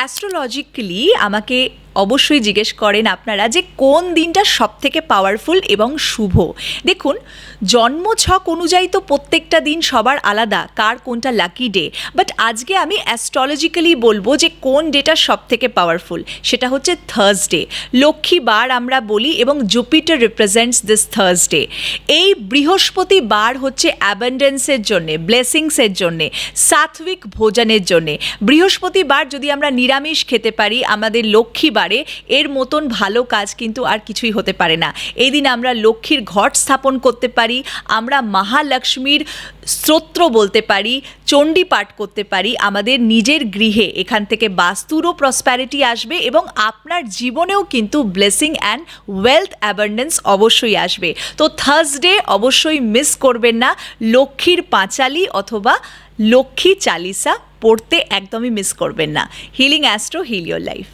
Astrologically আমাকে অবশ্যই জিজ্ঞেস করেন আপনারা যে কোন দিনটা সবথেকে পাওয়ারফুল এবং শুভ। দেখুন, জন্মছক অনুযায়ী তো প্রত্যেকটা দিন সবার আলাদা, কার কোনটা লাকি ডে, বাট আজকে আমি অ্যাস্ট্রোলজিক্যালি বলবো যে কোন ডেটা সবথেকে পাওয়ারফুল। সেটা হচ্ছে থার্সডে। লক্ষ্মী বার আমরা বলি এবং জুপিটার রিপ্রেজেন্টস দিস থার্সডে। এই বৃহস্পতি বার হচ্ছে অ্যাবান্ডেন্সের জন্যে, ব্লেসিংসের জন্যে, সাত্বিক ভোজনের জন্যে। বৃহস্পতিবার যদি আমরা নিরামিষ খেতে পারি আমাদের লক্ষ্মী বারে, এর মতন ভালো কাজ কিন্তু আর কিছুই হতে পারে না। এই দিন আমরা লক্ষ্মীর ঘট স্থাপন করতে পারি, আমরা মহালক্ষ্মীর স্তোত্র বলতে পারি, চণ্ডী পাঠ করতে পারি আমাদের নিজের গৃহে। এখান থেকে বাস্তুরও প্রসপ্যারিটি আসবে এবং আপনার জীবনেও কিন্তু ব্লেসিং অ্যান্ড ওয়েলথ অ্যাবান্ডেন্স অবশ্যই আসবে। তো থার্সডে অবশ্যই মিস করবেন না, লক্ষ্মীর পাঁচালি অথবা লক্ষ্মী চালিসা পড়তে একদমই মিস করবেন না। Healing astro, heal your life.